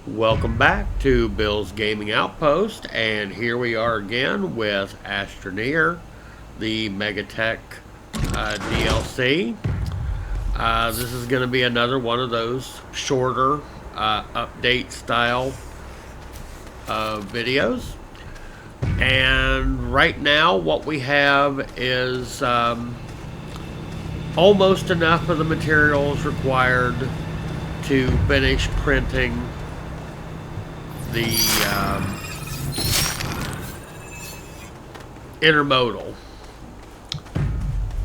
Welcome back to Bill's Gaming Outpost, and here we are again with Astroneer, the Megatech DLC. This is going to be another one of those shorter update style videos. And right now what we have is almost enough of the materials required to finish printing the Intermodal.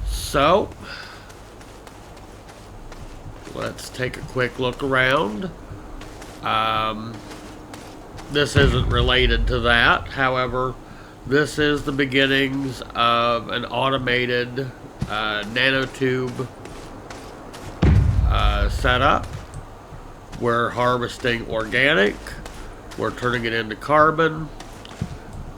So let's take a quick look around. This isn't related to that. However, this is the beginnings of an automated nanotube setup. We're harvesting organic. We're turning it into carbon.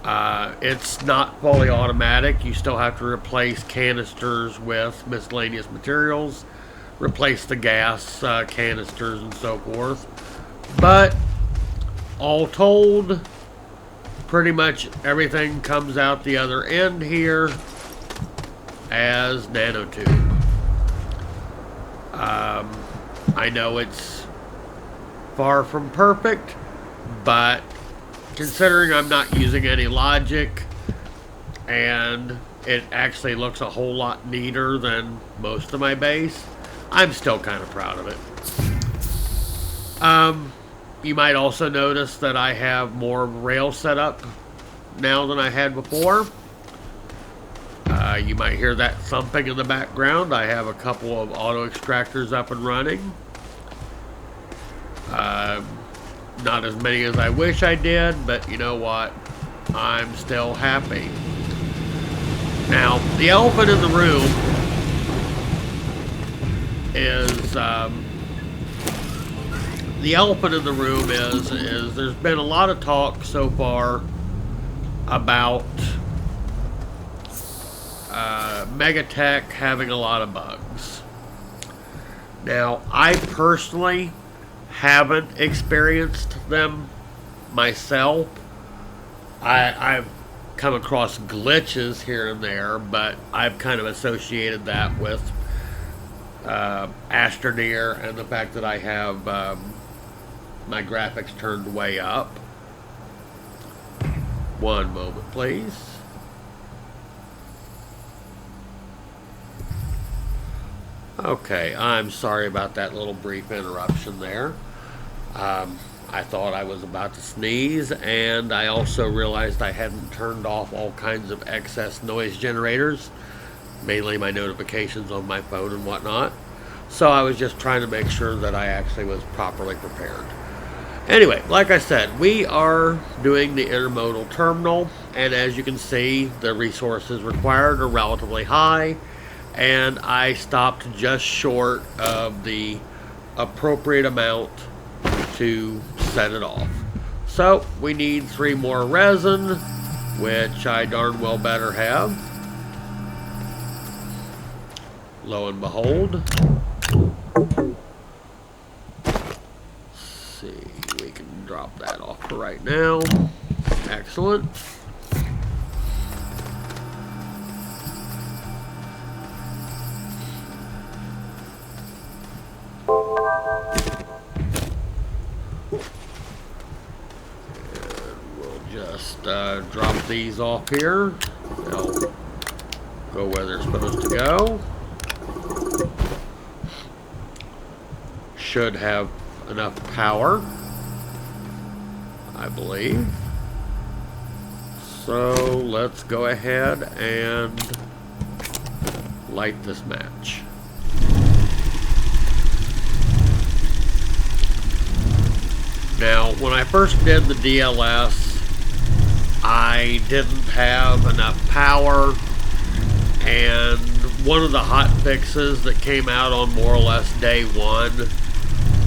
It's not fully automatic. You still have to replace canisters with miscellaneous materials, replace the gas canisters and so forth. But all told, pretty much everything comes out the other end here as nanotube. I know it's far from perfect, but considering I'm not using any logic and it actually looks a whole lot neater than most of my base, I'm still kind of proud of it. You might also notice that I have more rail set up now than I had before. You might hear that thumping in the background. I have a couple of auto extractors up and running. Not as many as I wish I did, but you know what? I'm still happy. Now, the elephant in the room is there's been a lot of talk so far about Megatech having a lot of bugs. Now, I personally haven't experienced them myself. I've come across glitches here and there, but I've kind of associated that with Astroneer and the fact that I have my graphics turned way up. One moment, please. Okay, I'm sorry about that little brief interruption there. I thought I was about to sneeze, and I also realized I hadn't turned off all kinds of excess noise generators, mainly my notifications on my phone and whatnot. So I was just trying to make sure that I actually was properly prepared. Anyway, like I said, we are doing the intermodal terminal, and as you can see, the resources required are relatively high, and I stopped just short of the appropriate amount to set it off. So we need 3 more resin, which I darn well better have. Lo and behold. Let's see, we can drop that off for right now. Excellent. Drop these off here. They'll go where they're supposed to go. Should have enough power, I believe. So let's go ahead and light this match. Now, when I first did the DLS, I didn't have enough power, and one of the hot fixes that came out on more or less day 1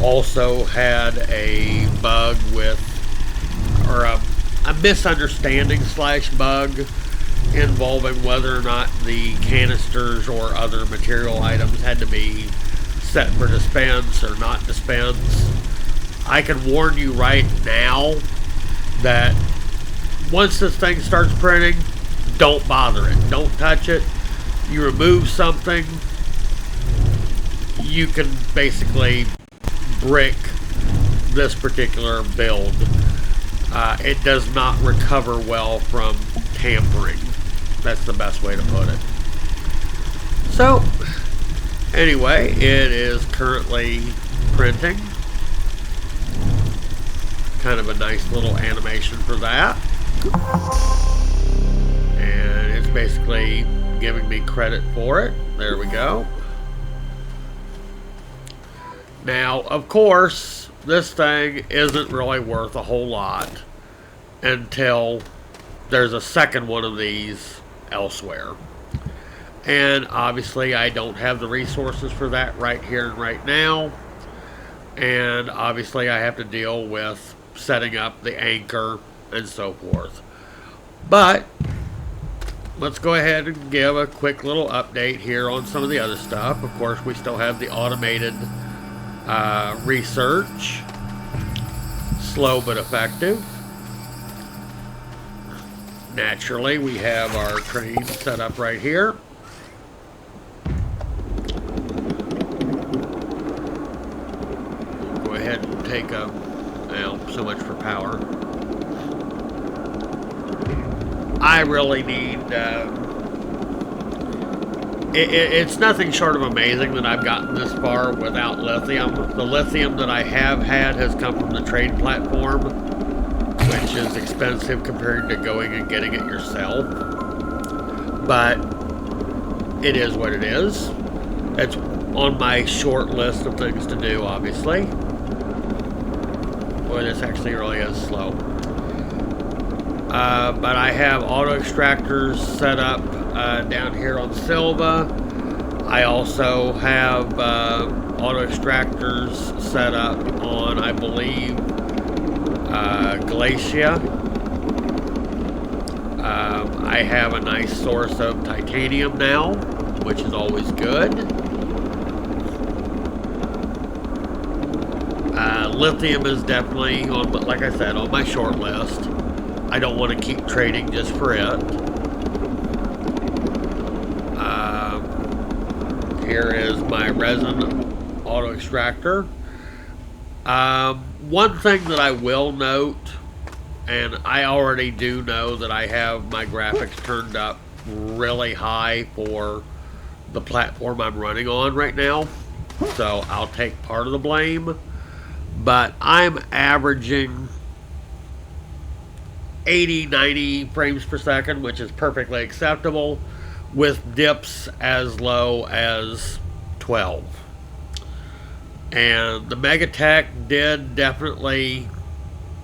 also had a bug with, or a misunderstanding / bug involving whether or not the canisters or other material items had to be set for dispense or not dispense. I can warn you right now that once this thing starts printing, don't bother it. Don't touch it. You remove something, you can basically brick this particular build. It does not recover well from tampering. That's the best way to put it. So, anyway, it is currently printing. Kind of a nice little animation for that. And it's basically giving me credit for it. There we go. Now, of course, this thing isn't really worth a whole lot until there's a second one of these elsewhere. And obviously I don't have the resources for that right here and right now. And obviously I have to deal with setting up the anchor and so forth. But let's go ahead and give a quick little update here on some of the other stuff. Of course, we still have the automated research. Slow but effective. Naturally, we have our train set up right here. We'll go ahead and take a, well, so much for power. I really need, it's nothing short of amazing that I've gotten this far without lithium. The lithium that I have had has come from the trade platform, which is expensive compared to going and getting it yourself. But it is what it is. It's on my short list of things to do, obviously. Boy, this actually really is slow. But I have auto extractors set up down here on Silva. I also have auto extractors set up on, I believe, Glacia. I have a nice source of titanium now, which is always good. Lithium is definitely, on, like I said, on my short list. I don't want to keep trading just for it. Here is my resin auto extractor. One thing that I will note, and I already do know that I have my graphics turned up really high for the platform I'm running on right now, so I'll take part of the blame, but I'm averaging 80-90 frames per second, which is perfectly acceptable, with dips as low as 12. And the Megatech did definitely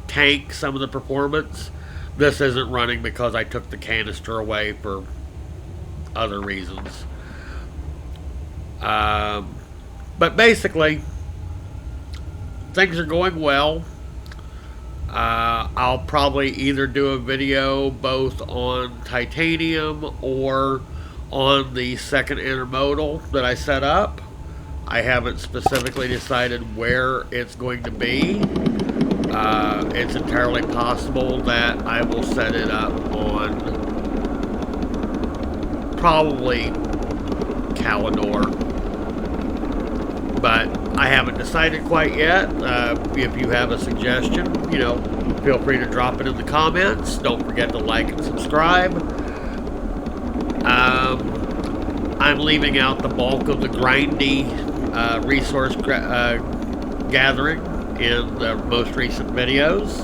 tank some of the performance. This isn't running because I took the canister away for other reasons. But basically, things are going well. I'll probably either do a video both on titanium or on the second intermodal that I set up. I haven't specifically decided where it's going to be. It's entirely possible that I will set it up on probably Calidor, but I haven't decided quite yet. If you have a suggestion, you know, feel free to drop it in the comments. Don't forget to like and subscribe. I'm leaving out the bulk of the grindy resource gathering in the most recent videos.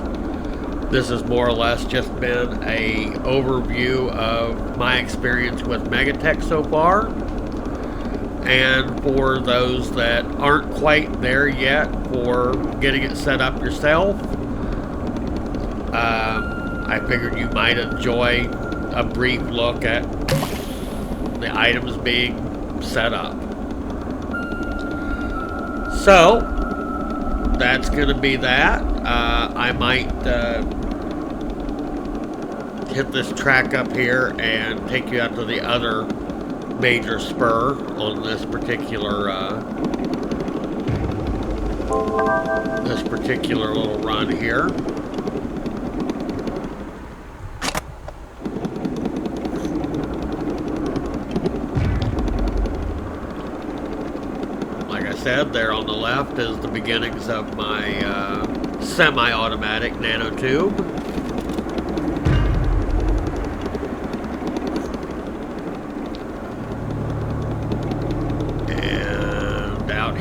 This has more or less just been a overview of my experience with Megatech so far. And for those that aren't quite there yet for getting it set up yourself, I figured you might enjoy a brief look at the items being set up. So, that's going to be that. I might hit this track up here and take you out to the other major spur on this particular this particular little run here. Like I said, there on the left is the beginnings of my semi-automatic nanotube.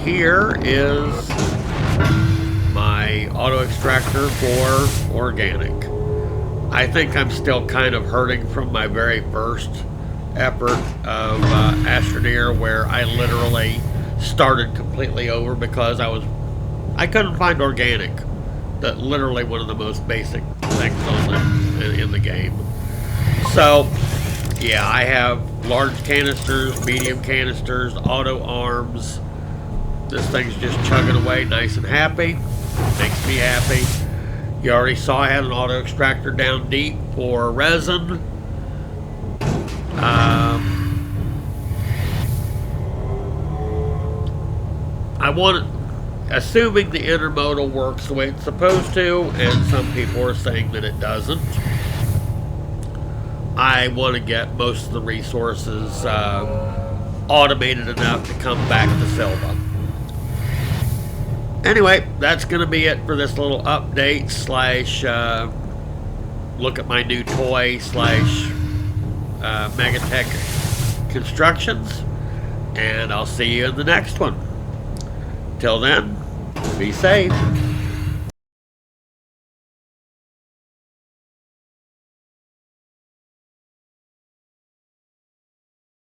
Here is my auto extractor for organic. I think I'm still kind of hurting from my very first effort of Astroneer, where I literally started completely over because I couldn't find organic. That literally one of the most basic things in the game. So yeah, I have large canisters, medium canisters, auto arms. This thing's just chugging away nice and happy. Makes me happy. You already saw I had an auto extractor down deep for resin. Assuming the intermodal works the way it's supposed to, and some people are saying that it doesn't, I want to get most of the resources automated enough to come back to Silva. Anyway, that's going to be it for this little update slash look at my new toy slash Megatech constructions. And I'll see you in the next one. Till then, be safe.